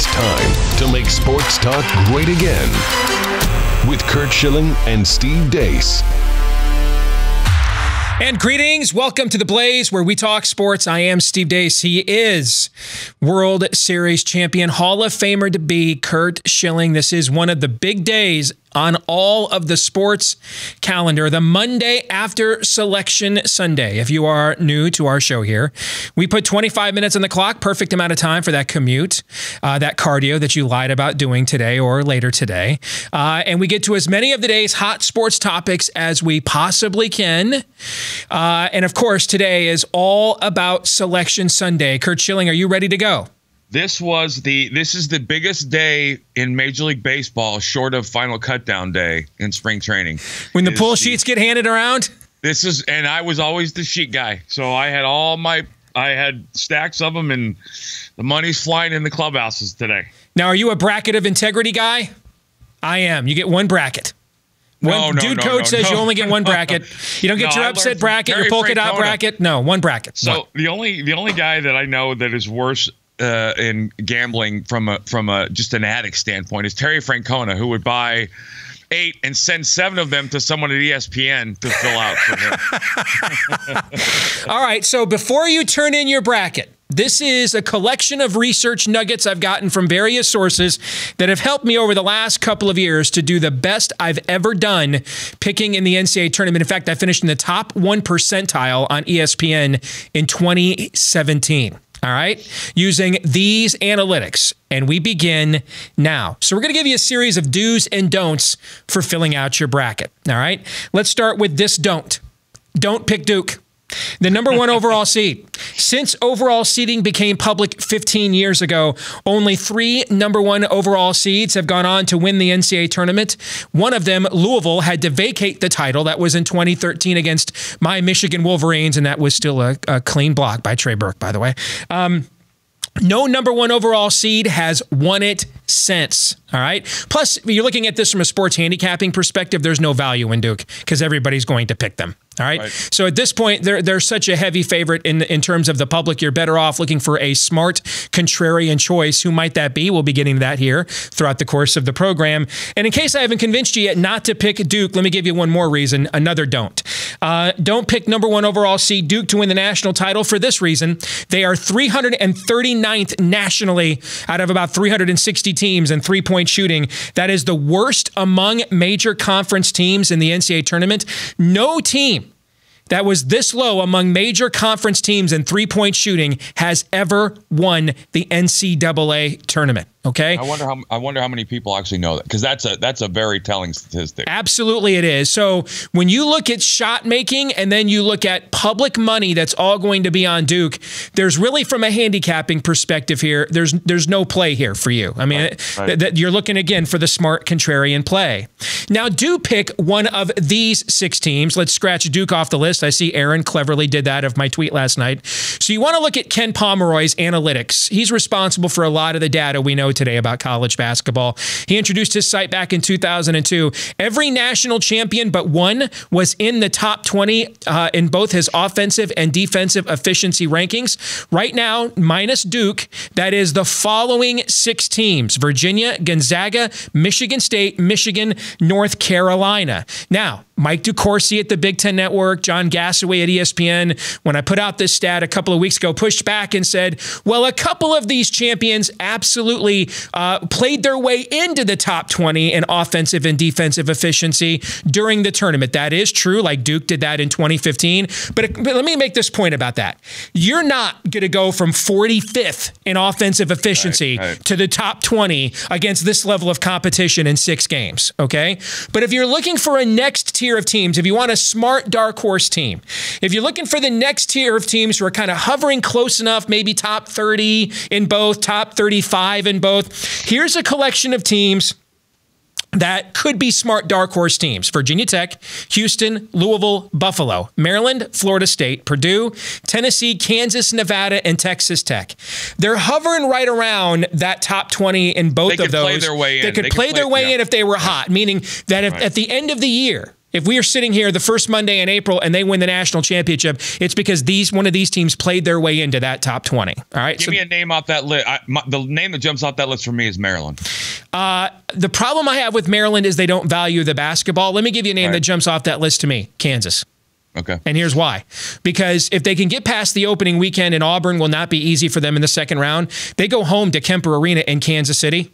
It's time to make sports talk great again with Curt Schilling and Steve Deace. And greetings. Welcome to The Blaze, where we talk sports. I am Steve Deace. He is World Series champion, Hall of Famer to be, Curt Schilling. This is one of the big days on all of the sports calendar, the Monday after Selection Sunday. If you are new to our show here, we put 25 minutes on the clock, perfect amount of time for that commute, that cardio that you lied about doing today or later today. And we get to as many of the day's hot sports topics as we possibly can. And of course, today is all about Selection Sunday. Curt Schilling, are you ready to go? This is the biggest day in Major League Baseball, short of final cutdown day in spring training. When the pull sheets get handed around? And I was always the sheet guy. So I had stacks of them, and the money's flying in the clubhouses today. Now, are you a bracket of integrity guy? I am. You get one bracket. Coach says you only get one bracket. You don't get your upset bracket, your polka dot bracket. No, one bracket. So the only guy that I know that is worse in gambling from just an addict standpoint is Terry Francona, who would buy 8 and send 7 of them to someone at ESPN to fill out for him. All right, so before you turn in your bracket, this is a collection of research nuggets I've gotten from various sources that have helped me over the last couple of years to do the best I've ever done picking in the NCAA tournament. In fact, I finished in the top 1 percentile on ESPN in 2017. All right, using these analytics. And we begin now. So we're going to give you a series of do's and don'ts for filling out your bracket. All right, let's start with this don't. Don't pick Duke, the number 1 overall seed. Since overall seeding became public 15 years ago, only 3 number 1 overall seeds have gone on to win the NCAA tournament. One of them, Louisville, had to vacate the title. That was in 2013 against my Michigan Wolverines, and that was still a clean block by Trey Burke, by the way. No number 1 overall seed has won it since. All right. Plus, if you're looking at this from a sports handicapping perspective, there's no value in Duke because everybody's going to pick them. All right. So at this point, they're such a heavy favorite in terms of the public. You're better off looking for a smart contrarian choice. Who might that be? We'll be getting to that here throughout the course of the program. And in case I haven't convinced you yet not to pick Duke, let me give you one more reason. Another don't. Don't pick number 1 overall seed Duke to win the national title for this reason. They are 339th nationally out of about 360 teams in three-point shooting. That is the worst among major conference teams in the NCAA tournament. No team that was this low among major conference teams in three-point shooting has ever won the NCAA tournament. Okay. I wonder how many people actually know that, because that's a very telling statistic. Absolutely, it is. So when you look at shot making and then you look at public money that's all going to be on Duke, there's really, from a handicapping perspective here, there's no play here for you. I mean, that you're looking again for the smart contrarian play. Now, do pick one of these 6 teams. Let's scratch Duke off the list. I see Aaron cleverly did that of my tweet last night. So you want to look at Ken Pomeroy's analytics. He's responsible for a lot of the data we know today about college basketball. He introduced his site back in 2002. Every national champion but one was in the top 20 in both his offensive and defensive efficiency rankings. Right now, minus Duke, that is the following 6 teams: Virginia, Gonzaga, Michigan State, Michigan, North Carolina. Now, Mike DeCourcy at the Big Ten Network, John Gassaway at ESPN, when I put out this stat a couple of weeks ago, pushed back and said, well, a couple of these champions absolutely played their way into the top 20 in offensive and defensive efficiency during the tournament. That is true, like Duke did that in 2015. But let me make this point about that. You're not going to go from 45th in offensive efficiency to the top 20 against this level of competition in 6 games, okay? But if you're looking for a next tier of teams, if you want a smart dark horse team, if you're looking for the next tier of teams who are kind of hovering close enough, maybe top 30 in both, top 35 in both, here's a collection of teams that could be smart dark horse teams: Virginia Tech, Houston, Louisville, Buffalo, Maryland, Florida State, Purdue, Tennessee, Kansas, Nevada, and Texas Tech. They're hovering right around that top 20 in both of those. They could play their way in. They could play their way in if they were hot, meaning that if at the end of the year, If we are sitting here the first Monday in April and they win the national championship, it's because one of these teams played their way into that top 20. All right. Give me a name off that list. The name that jumps off that list for me is Maryland. The problem I have with Maryland is they don't value the basketball. Let me give you a name that jumps off that list to me. Kansas. Okay. And here's why. Because if they can get past the opening weekend, and Auburn will not be easy for them in the second round, they go home to Kemper Arena in Kansas City.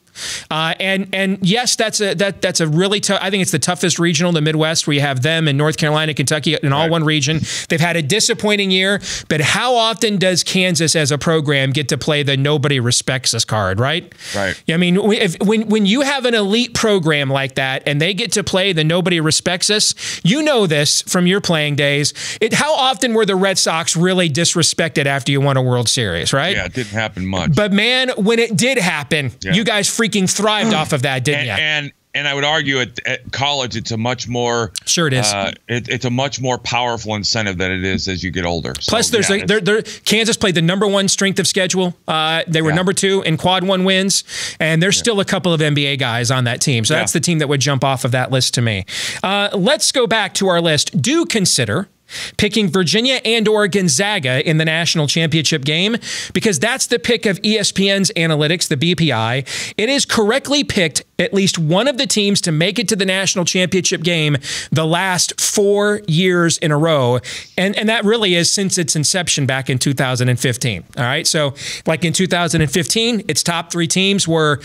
And yes, that's a really tough. I think it's the toughest regional in the Midwest, where you have them and North Carolina, Kentucky in all one region. They've had a disappointing year, but how often does Kansas as a program get to play the nobody respects us card, right? Right. I mean, when you have an elite program like that and they get to play the nobody respects us, you know this from your playing days. How often were the Red Sox really disrespected after you won a World Series, right? Yeah, it didn't happen much. But man, when it did happen, you guys freaking thrived off of that, didn't you? And I would argue at college, it's a much more sure it is. It's a much more powerful incentive than it is as you get older. Plus, Kansas played the number 1 strength of schedule. They were number 2 in quad 1 wins, and there's still a couple of NBA guys on that team. So that's the team that would jump off of that list to me. Let's go back to our list. Do consider picking Virginia and/or Gonzaga in the national championship game, because that's the pick of ESPN's analytics, the BPI. It is correctly picked at least one of the teams to make it to the national championship game the last 4 years in a row. And that really is since its inception back in 2015. All right. So like in 2015, its top 3 teams were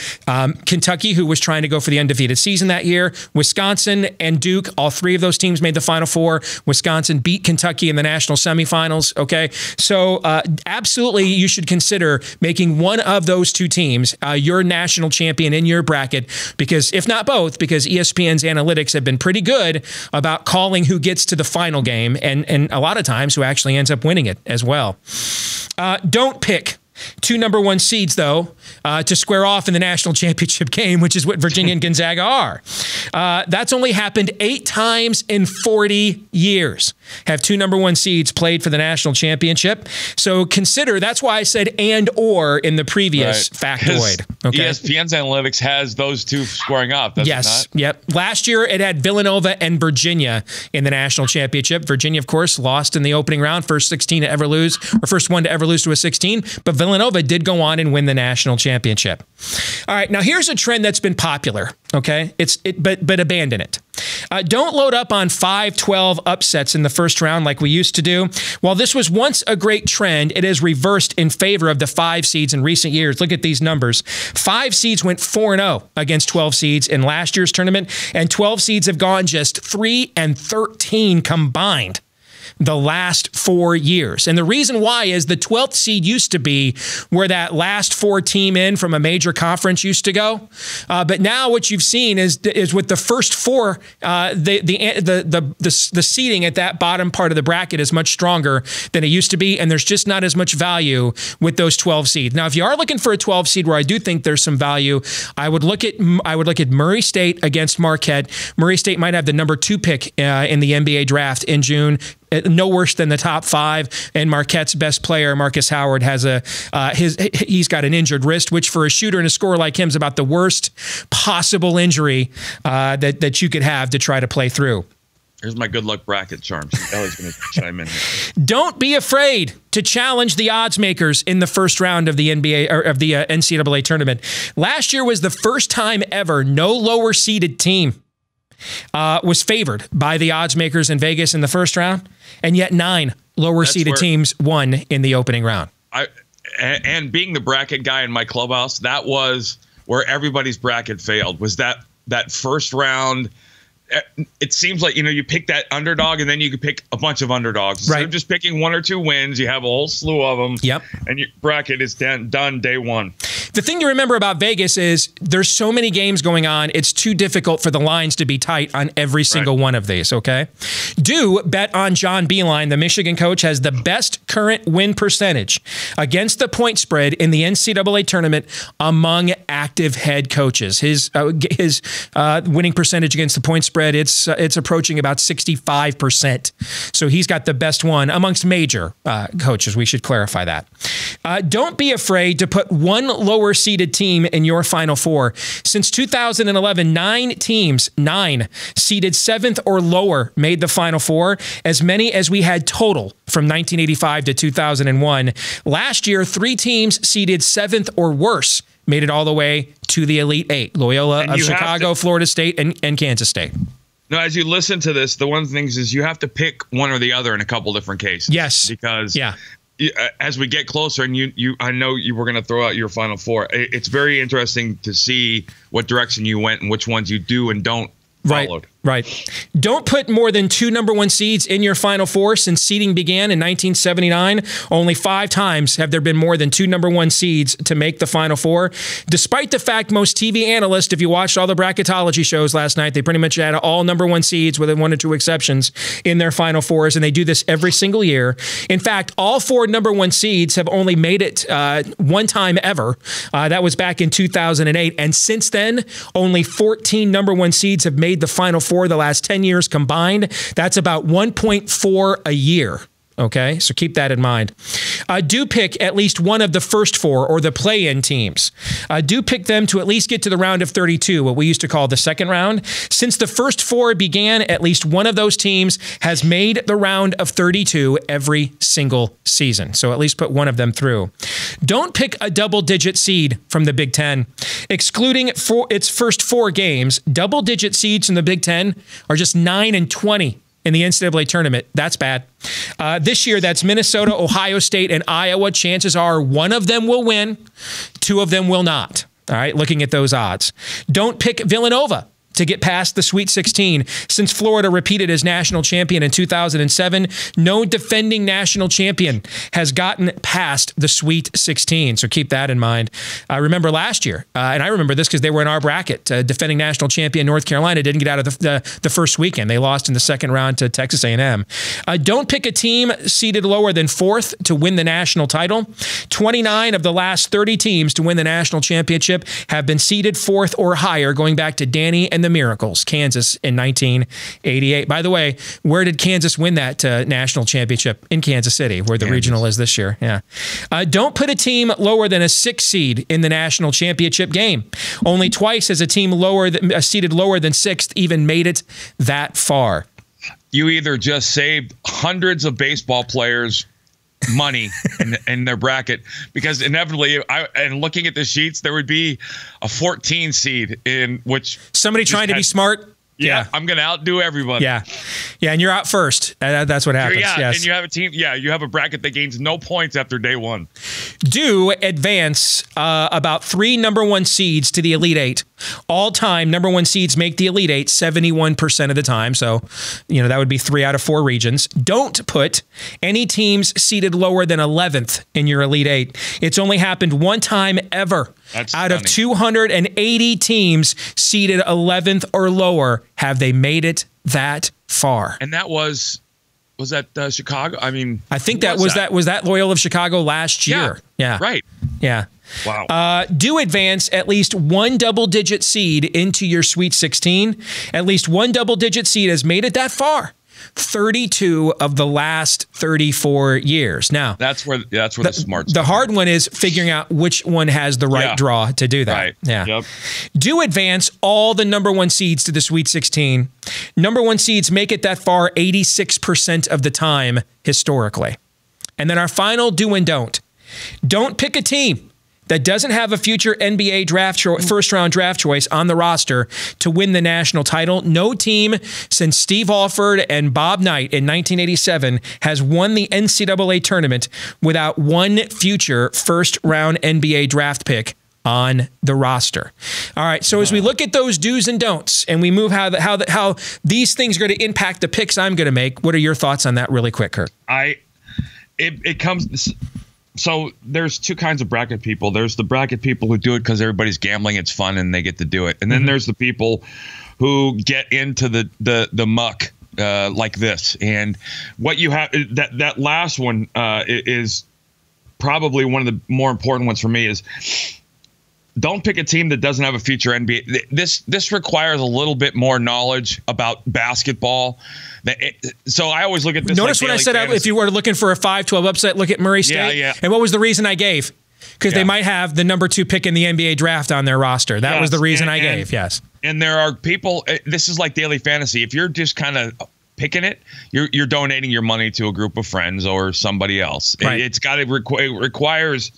Kentucky, who was trying to go for the undefeated season that year, Wisconsin, and Duke. All 3 of those teams made the Final Four. Wisconsin beat Kentucky in the national semifinals. Okay. So absolutely, you should consider making one of those 2 teams your national champion in your bracket, because if not both, because ESPN's analytics have been pretty good about calling who gets to the final game, and a lot of times who actually ends up winning it as well. Don't pick 2 number 1 seeds, though, to square off in the national championship game, which is what Virginia and Gonzaga are. That's only happened 8 times in 40 years. Have 2 number 1 seeds played for the national championship. So consider, that's why I said and/or in the previous factoid. Okay? ESPN's analytics has those 2 squaring up, does it not? Yep. Last year, it had Villanova and Virginia in the national championship. Virginia, of course, lost in the opening round, first one to ever lose to a 16, but Villanova did go on and win the national championship. All right, now here's a trend that's been popular, okay? But abandon it. Don't load up on 5-12 upsets in the first round like we used to do. While this was once a great trend, it has reversed in favor of the 5 seeds in recent years. Look at these numbers. 5 seeds went 4-0 against 12 seeds in last year's tournament, and 12 seeds have gone just 3-13 combined the last 4 years. And the reason why is the 12th seed used to be where that last 4 team in from a major conference used to go. But now what you've seen is with the first 4, the seeding at that bottom part of the bracket is much stronger than it used to be, and there's just not as much value with those 12 seeds. Now, if you are looking for a 12 seed where I do think there's some value, I would look at Murray State against Marquette. Murray State might have the number 2 pick in the NBA draft in June. No worse than the top 5, and Marquette's best player, Marcus Howard, has he's got an injured wrist, which for a shooter and a scorer like him is about the worst possible injury that you could have to try to play through. Here's my good luck bracket charms. Ellie's going to chime in here. Don't be afraid to challenge the odds makers in the first round of the NBA or of the NCAA tournament. Last year was the first time ever no lower seeded team was favored by the odds makers in Vegas in the first round, and yet 9 lower seeded teams won in the opening round. And being the bracket guy in my clubhouse, that was where everybody's bracket failed, was that first round. It seems like, you pick that underdog and then you could pick a bunch of underdogs. Instead of just picking 1 or 2 wins, you have a whole slew of them. Yep. And your bracket is done day 1. The thing to remember about Vegas is there's so many games going on, it's too difficult for the lines to be tight on every single one of these, okay? Do bet on John Beilein. The Michigan coach has the best current win percentage against the point spread in the NCAA tournament among active head coaches. His winning percentage against the point spread spread, it's approaching about 65%. So he's got the best one amongst major coaches. We should clarify that. Don't be afraid to put one lower seeded team in your Final Four. Since 2011, 9 teams seeded 7th or lower made the Final Four, as many as we had total from 1985 to 2001. Last year, 3 teams seeded 7th or worse made it all the way to the Elite Eight: Loyola of Chicago, Florida State, and Kansas State. No, as you listen to this, the one thing is you have to pick one or the other in a couple different cases. Yes. Because as we get closer, and I know you were going to throw out your Final Four, it's very interesting to see what direction you went and which ones you do and don't follow. Right. Don't put more than 2 number 1 seeds in your Final Four. Since seeding began in 1979, only 5 times have there been more than 2 number 1 seeds to make the Final Four. Despite the fact most TV analysts, if you watched all the bracketology shows last night, they pretty much had all number 1 seeds with 1 or 2 exceptions in their Final Fours, and they do this every single year. In fact, all 4 number 1 seeds have only made it one time ever. That was back in 2008. And since then, only 14 number 1 seeds have made the Final Four the last 10 years combined. That's about 1.4 a year. Okay, so keep that in mind. Do pick at least one of the first 4 or the play-in teams. Do pick them to at least get to the round of 32, what we used to call the second round. Since the first 4 began, at least one of those teams has made the round of 32 every single season. So at least put one of them through. Don't pick a double-digit seed from the Big Ten. Excluding its first 4 games, double-digit seeds from the Big Ten are just 9 and 20 in the NCAA tournament. That's bad. This year, that's Minnesota, Ohio State, and Iowa. Chances are one of them will win, 2 of them will not. All right, looking at those odds. Don't pick Villanova to get past the Sweet 16. Since Florida repeated as national champion in 2007, no defending national champion has gotten past the Sweet 16. So keep that in mind. I remember last year, and I remember this because they were in our bracket, defending national champion North Carolina didn't get out of the first weekend. They lost in the second round to Texas A&M. Don't pick a team seeded lower than 4th to win the national title. 29 of the last 30 teams to win the national championship have been seeded 4th or higher, going back to Danny and the Miracles, Kansas, in 1988. By the way, where did Kansas win that national championship? In Kansas City, where the regional is this year. Yeah. Don't put a team lower than a 6 seed in the national championship game. Only twice has a team seeded lower than 6th even made it that far. You either just saved hundreds of baseball players money in their bracket, because inevitably, and looking at the sheets, there would be a 14 seed in which somebody trying to be smart. Yeah, I'm going to outdo everybody. Yeah, and you're out first. That's what happens. Yeah, yes. And you have a team. Yeah, you have a bracket that gains no points after day 1. Do advance about 3 number 1 seeds to the Elite Eight. All time, number 1 seeds make the Elite Eight 71% of the time. So, that would be 3 out of 4 regions. Don't put any teams seeded lower than 11th in your Elite Eight. It's only happened one time ever. That's out stunning. of 280 teams seeded 11th or lower, have they made it that far? And that was that Chicago? I mean, I think that was that Loyola of Chicago last year. Yeah. Right. Yeah. Wow. Do advance at least 1 double-digit seed into your Sweet 16. At least 1 double-digit seed has made it that far. 32 of the last 34 years. Now, that's where the smarts. The hard one is figuring out which one has the right draw to do that. Right. Yeah. Yep. Do advance all the number 1 seeds to the Sweet 16. Number 1 seeds make it that far 86% of the time historically. And then our final do and don't. Don't pick a team that doesn't have a future NBA first-round draft choice on the roster to win the national title. No team since Steve Alford and Bob Knight in 1987 has won the NCAA tournament without one future first-round NBA draft pick on the roster. All right, so as we look at those do's and don'ts, and we move how these things are going to impact the picks I'm going to make, what are your thoughts on that really quick, Curt? It comes... So there's 2 kinds of bracket people. There's the bracket people who do it because everybody's gambling, it's fun, and they get to do it. And then there's the people who get into the muck like this. And what you have that last one is probably one of the more important ones for me is don't pick a team that doesn't have a future NBA. This requires a little bit more knowledge about basketball. So I always look at this. Notice like when I said fantasy. if you were looking for a 5-12 upset, look at Murray State. Yeah. And what was the reason I gave? Because they might have the number 2 pick in the NBA draft on their roster. That was the reason I gave. Yes. And there are people. This is like daily fantasy. If you're just kind of picking it, you're donating your money to a group of friends or somebody else. Right. It's got to requires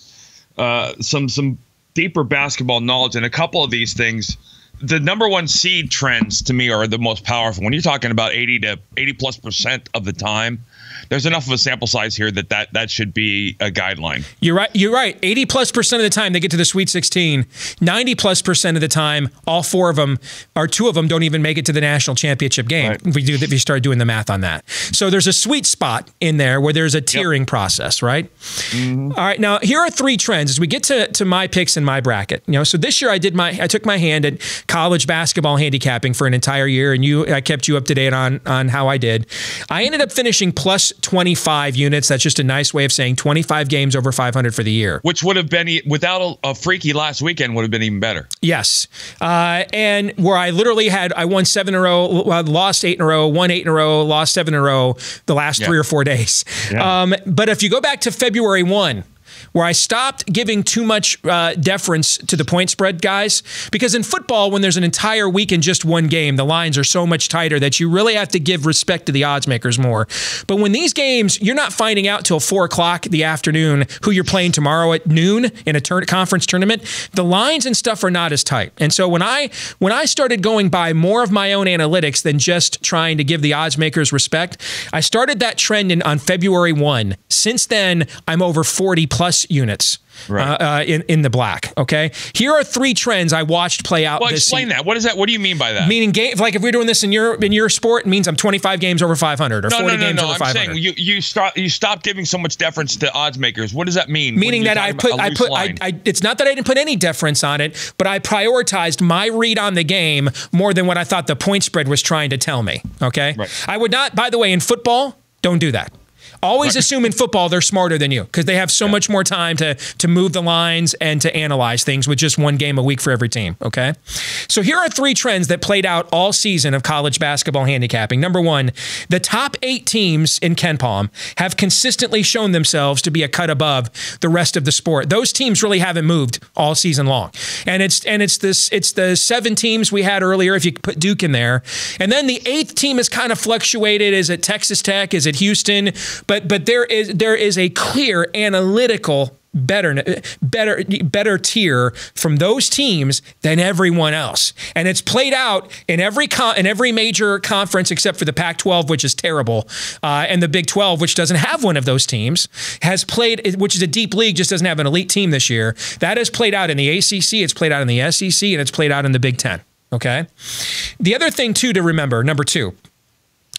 some deeper basketball knowledge, and a couple of these things. The number 1 seed trends to me are the most powerful. When you're talking about 80+ % of the time, there's enough of a sample size here that should be a guideline. You're right. 80+% of the time they get to the Sweet 16. 90+% of the time, all 4 of them or 2 of them don't even make it to the national championship game. Right. If you start doing the math on that. So there's a sweet spot in there where there's a tiering process, right? Mm-hmm. All right. Now here are 3 trends as we get to my picks in my bracket. So this year I took my hand at college basketball handicapping for an entire year, and I kept you up to date on how I did. I ended up finishing plus 25 units. That's just a nice way of saying 25 games over 500 for the year. Which would have been, without a freaky last weekend, would have been even better. Yes. And where I literally I won 7 in a row, lost 8 in a row, won 8 in a row, lost 7 in a row the last 3 or 4 days. Yeah. But if you go back to February 1, where I stopped giving too much deference to the point spread guys, because in football, when there's an entire week in just one game, the lines are so much tighter that you really have to give respect to the odds makers more. But when these games, you're not finding out till 4 o'clock the afternoon who you're playing tomorrow at noon in a conference tournament, the lines and stuff are not as tight. And so when I started going by more of my own analytics than just trying to give the odds makers respect, I started that trend on February 1. Since then, I'm over 40+ units in the black. Okay, here are 3 trends I watched play out. Well, explain that. What is that? What do you mean by that? Meaning, like if we're doing this in your sport, it means I'm 25 games over 500 or 40 games over 500. I'm saying you stop giving so much deference to odds makers. What does that mean? Meaning that it's not that I didn't put any deference on it, but I prioritized my read on the game more than what I thought the point spread was trying to tell me. Okay, I would not. By the way, in football, don't do that. Always assume in football they're smarter than you because they have so much more time to move the lines and to analyze things with just 1 game a week for every team, okay? So here are 3 trends that played out all season of college basketball handicapping. Number 1, the top 8 teams in KenPom have consistently shown themselves to be a cut above the rest of the sport. Those teams really haven't moved all season long. And it's the 7 teams we had earlier if you put Duke in there. And then the 8th team has kind of fluctuated. Is it Texas Tech? Is it Houston? But there is a clear analytical better tier from those teams than everyone else, and it's played out in every major conference except for the Pac-12, which is terrible, and the Big 12, which doesn't have one of those teams, has played, which is a deep league, just doesn't have an elite team this year. That has played out in the ACC, it's played out in the SEC, and it's played out in the Big 10. Okay, the other thing too to remember, number 2.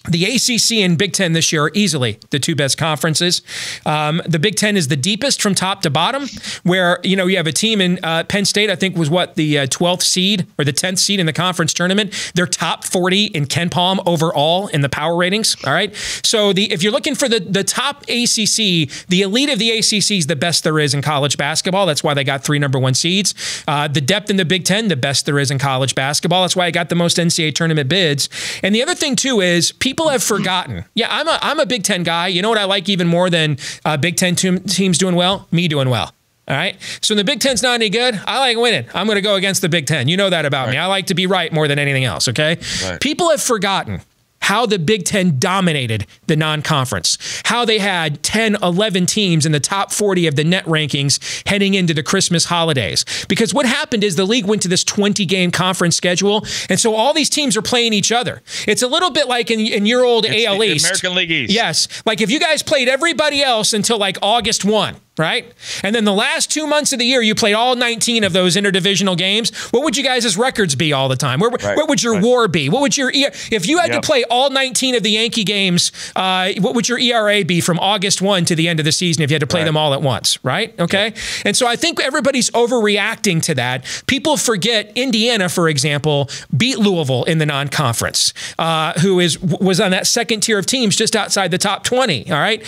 The ACC and Big Ten this year are easily the 2 best conferences. The Big Ten is the deepest from top to bottom, where you have a team in Penn State, I think was the 12th seed or the 10th seed in the conference tournament. They're top 40 in KenPom overall in the power ratings. All right. So if you're looking for the top ACC, the elite of the ACC is the best there is in college basketball. That's why they got 3 number 1 seeds. The depth in the Big Ten, the best there is in college basketball. That's why I got the most NCAA tournament bids. And the other thing too is people have forgotten. Yeah, I'm a Big Ten guy. You know what I like even more than Big Ten teams doing well? Me doing well. All right. So when the Big Ten's not any good, I like winning. I'm going to go against the Big Ten. You know that about me. I like to be right more than anything else. Okay. Right. People have forgotten how the Big Ten dominated the non-conference, how they had 10, 11 teams in the top 40 of the net rankings heading into the Christmas holidays. Because what happened is the league went to this 20-game conference schedule, and so all these teams are playing each other. It's a little bit like in your old AL East. American League East. Yes. Like if you guys played everybody else until like August 1, right? And then the last 2 months of the year, you played all 19 of those interdivisional games. What would you guys' records be all the time? Where would your WAR be? What would your if you had to play all 19 of the Yankee games? What would your ERA be from August 1 to the end of the season if you had to play them all at once? Right? Okay. And so I think everybody's overreacting to that. People forget Indiana, for example, beat Louisville in the non-conference, who was on that second tier of teams just outside the top 20. All right.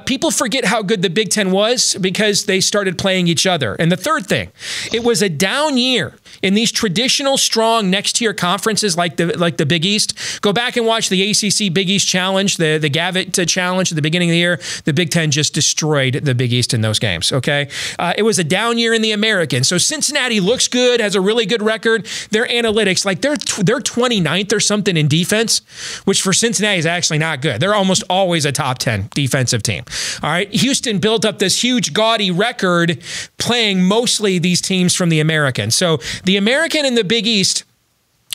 People forget how good the Big Ten was. this because they started playing each other. And the third thing, it was a down year in these traditional strong next-tier conferences like the Big East. Go back and watch the ACC Big East Challenge, the Gavitt Challenge at the beginning of the year. The Big Ten just destroyed the Big East in those games, okay? It was a down year in the American. So Cincinnati looks good, has a really good record. Their analytics, like they're 29th or something in defense, which for Cincinnati is actually not good. They're almost always a top 10 defensive team. All right, Houston built up this huge gaudy record playing mostly these teams from the American. So the American and the Big East,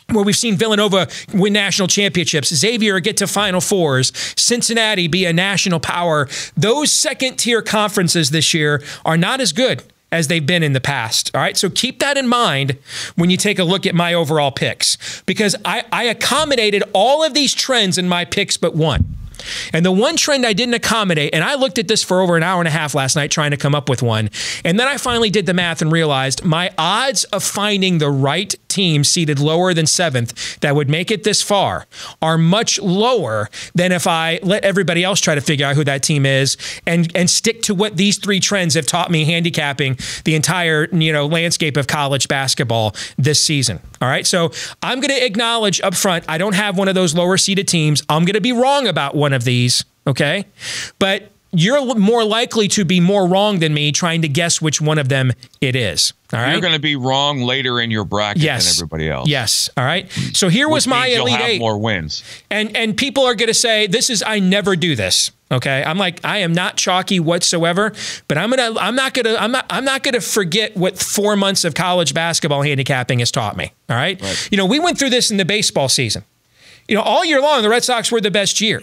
where we've seen Villanova win national championships, Xavier get to Final Fours, Cincinnati be a national power. Those second-tier conferences this year are not as good as they've been in the past. All right, so keep that in mind when you take a look at my overall picks, because I accommodated all of these trends in my picks but one. And the one trend I didn't accommodate, and I looked at this for over an hour and a half last night trying to come up with one, and then I finally did the math and realized my odds of finding the right team seated lower than 7th that would make it this far are much lower than if I let everybody else try to figure out who that team is and stick to what these three trends have taught me handicapping the entire landscape of college basketball this season. All right, so I'm going to acknowledge up front, I don't have one of those lower seeded teams. I'm going to be wrong about one of these, okay? But you're more likely to be more wrong than me trying to guess which one of them it is. All right. You're going to be wrong later in your bracket than everybody else. Yes. All right. So here was my Elite Eight. More wins. And people are going to say, I never do this. Okay. I'm like, I am not chalky whatsoever, but I'm not going to forget what 4 months of college basketball handicapping has taught me. All right. We went through this in the baseball season. All year long, the Red Sox were the best team.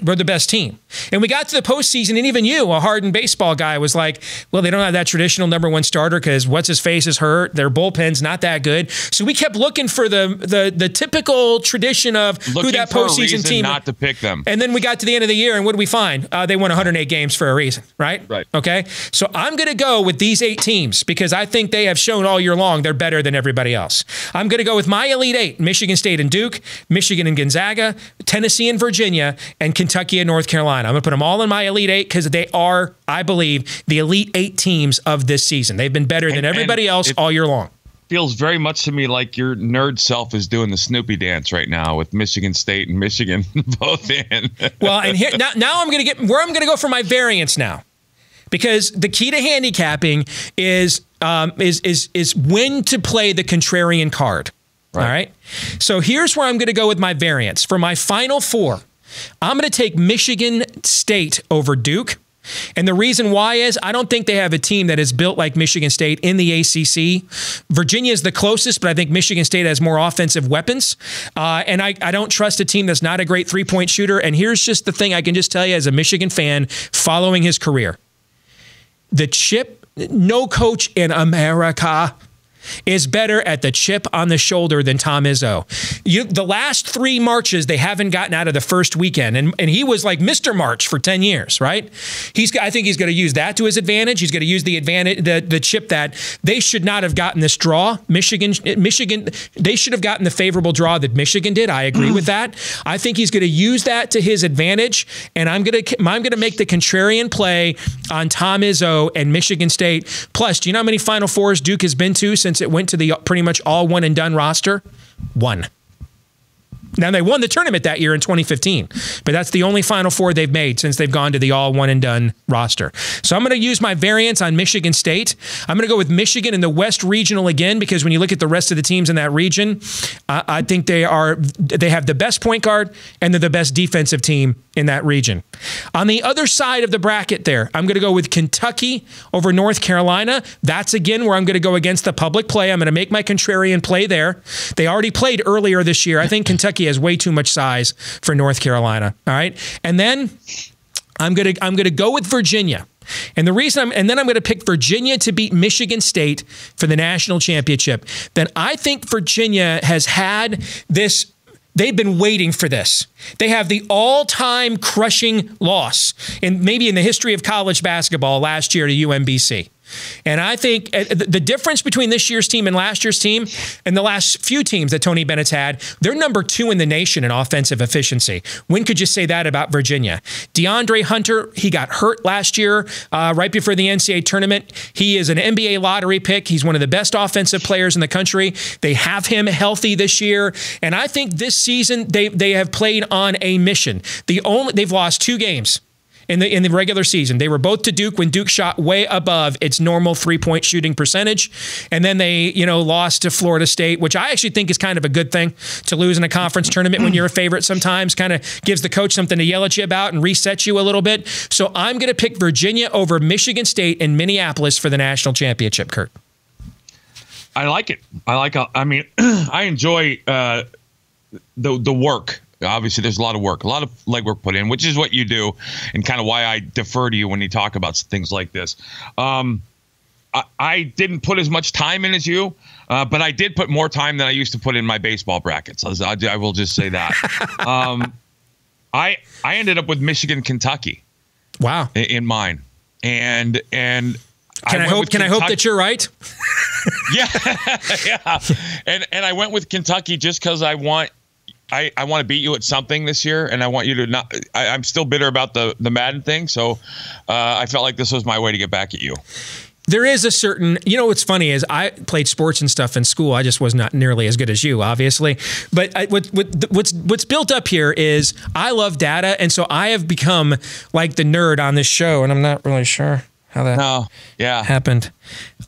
And we got to the postseason, and even you, a hardened baseball guy, was like, well, they don't have that traditional number one starter because what's-his-face is hurt. Their bullpen's not that good. So we kept looking for the typical tradition of who that postseason team not to pick them. And then we got to the end of the year, and what did we find? They won 108 games for a reason, right? Right. Okay? So I'm going to go with these 8 teams because I think they have shown all year long they're better than everybody else. I'm going to go with my Elite Eight, Michigan State and Duke, Michigan and Gonzaga, Tennessee and Virginia, and Kentucky and North Carolina. I'm going to put them all in my Elite Eight because they are, I believe, the Elite Eight teams of this season. They've been better than everybody else all year long. Feels very much to me like your nerd self is doing the Snoopy dance right now with Michigan State and Michigan both in. Well, and here now I'm going to get where I'm going to go for my variance now, because the key to handicapping is when to play the contrarian card. Right. All right. So here's where I'm going to go with my variance. For my Final Four, I'm going to take Michigan State over Duke. And the reason why is I don't think they have a team that is built like Michigan State in the ACC. Virginia is the closest, but I think Michigan State has more offensive weapons. And I don't trust a team that's not a great three-point shooter. And here's just the thing I can just tell you as a Michigan fan following his career. No coach in America is better at the chip on the shoulder than Tom Izzo. The last 3 marches, they haven't gotten out of the first weekend. And he was like Mr. March for 10 years, right? I think he's going to use that to his advantage. He's going to use the chip that they should not have gotten this draw. Michigan, they should have gotten the favorable draw that Michigan did. I agree with that. I think he's going to use that to his advantage. And I'm going to make the contrarian play on Tom Izzo and Michigan State. Plus, do you know how many Final Fours Duke has been to since it went to the pretty much all one and done roster? 1. Now, they won the tournament that year in 2015, but that's the only Final Four they've made since they've gone to the all one and done roster. So I'm going to use my variance on Michigan State. I'm going to go with Michigan in the West Regional again, because when you look at the rest of the teams in that region, I think they have the best point guard and they're the best defensive team in that region. On the other side of the bracket there, I'm going to go with Kentucky over North Carolina. That's again where I'm going to go against the public play. I'm going to make my contrarian play there. They already played earlier this year. I think Kentucky has way too much size for North Carolina. All right. And then I'm going to go with Virginia. And the reason I'm going to pick Virginia to beat Michigan State for the national championship. Then I think Virginia has had this. They've been waiting for this. They have the all-time crushing loss maybe in the history of college basketball last year to UMBC. And I think the difference between this year's team and last year's team and the last few teams that Tony Bennett's had, they're number 2 in the nation in offensive efficiency. When could you say that about Virginia? DeAndre Hunter, he got hurt last year right before the NCAA tournament. He is an NBA lottery pick. He's one of the best offensive players in the country. They have him healthy this year. And I think this season they have played on a mission. They've lost 2 games in the regular season. They were both to Duke when Duke shot way above its normal 3-point shooting percentage. And then they, lost to Florida State, which I actually think is kind of a good thing to lose in a conference tournament when you're a favorite sometimes. Kind of gives the coach something to yell at you about and reset you a little bit. So I'm going to pick Virginia over Michigan State and Minneapolis for the national championship, Curt. I like it. I enjoy the work. Obviously, there's a lot of work, a lot of legwork put in, which is what you do, and kind of why I defer to you when you talk about things like this. I didn't put as much time in as you, but I did put more time than I used to put in my baseball brackets. I will just say that. I ended up with Michigan, Kentucky. Wow. In mine, and can I hope that you're right? Yeah. And I went with Kentucky just because I want to beat you at something this year, and I want you to not. I'm still bitter about the Madden thing, so I felt like this was my way to get back at you. There is a certain, what's funny is I played sports and stuff in school. I just was not nearly as good as you, obviously. But what's built up here is I love data, and so I have become like the nerd on this show, and I'm not really sure how that happened.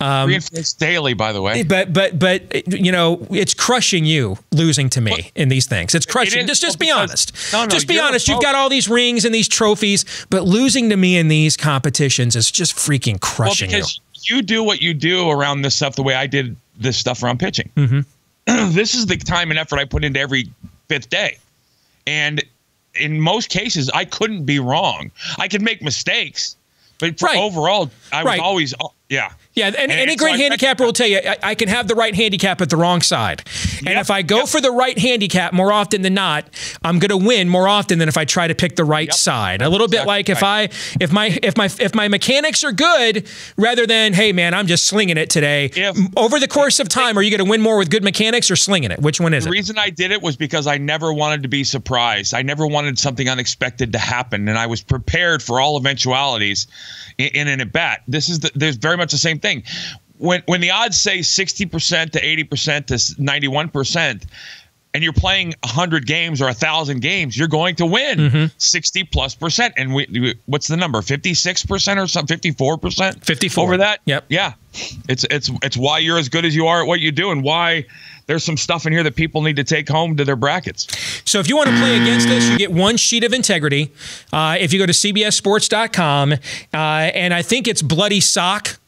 Reinforced daily, by the way. But it's crushing you losing to me in these things. It's crushing. Just be honest. Just be honest. You've got all these rings and these trophies, but losing to me in these competitions is just freaking crushing you. Because you do what you do around this stuff the way I did this stuff around pitching. Mm-hmm. This is the time and effort I put into every 5th day. And in most cases, I couldn't be wrong. I could make mistakes. But overall, I was always, Yeah, and any great handicapper will tell you, I can have the right handicap at the wrong side. And if I go for the right handicap more often than not, I'm going to win more often than if I try to pick the right side. A little bit like if my mechanics are good, rather than, hey man, I'm just slinging it today. Over the course of time, are you going to win more with good mechanics or slinging it? Which one is it? The reason I did it was because I never wanted to be surprised. I never wanted something unexpected to happen, and I was prepared for all eventualities in a bet. There's very much the same thing. When the odds say 60% to 80% to 91%, and you're playing 100 games or 1,000 games, you're going to win 60+%. And what's the number? 56% or something? 54%? 54 over that. Yep. Yeah. It's why you're as good as you are at what you do, and why there's some stuff in here that people need to take home to their brackets. So if you want to play against us, you get one sheet of integrity. If you go to cbssports.com, and I think it's Bloody Sock.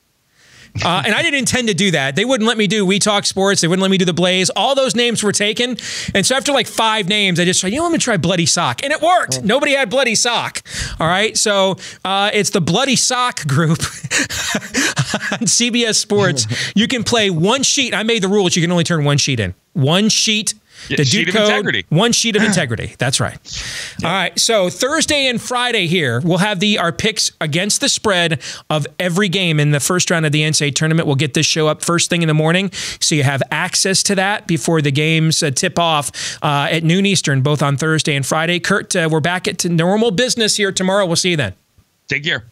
And I didn't intend to do that. They wouldn't let me do We Talk Sports. They wouldn't let me do The Blaze. All those names were taken. And so after like 5 names, I just said, I'm going to try Bloody Sock. And it worked. Nobody had Bloody Sock. All right. So it's the Bloody Sock group on CBS Sports. You can play one sheet. I made the rule that you can only turn one sheet in. One sheet. The sheet of integrity. One sheet of integrity. That's right. All right. So Thursday and Friday here, we'll have our picks against the spread of every game in the first round of the NCAA tournament. We'll get this show up first thing in the morning, so you have access to that before the games tip off at noon Eastern, both on Thursday and Friday. Curt, we're back at normal business here tomorrow. We'll see you then. Take care.